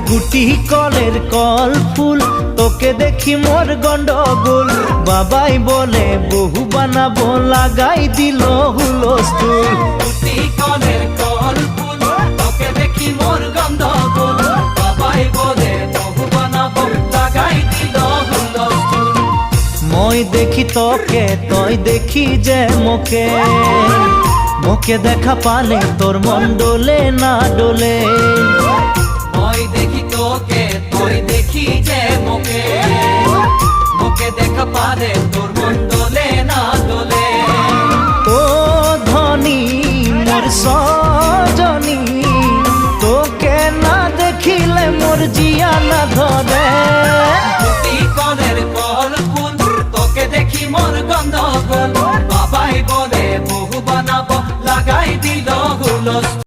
গুটি কলের কল ফুল, তোকে দেখি মোর গন্ডগোল। বাবাই বলে বহু বানাবো, লাগাই দিল হুলস্থুল। গুটি কলের কল ফুল, তোকে দেখি মোর গন্ডগোল। বাবাই বলে বহু বানাবো, লাগাই দিল হুলস্থুল। মই দেখি তোকে, তই দেখি যে মোকে, মোকে দেখা পালে তোর মন ডোলে না ডোলে। মই দেখি তোকে, তুই দেখি যে মোকে, মোকে দেখা পারে তোর মন দোলে না দোলে। ও ধনী মোর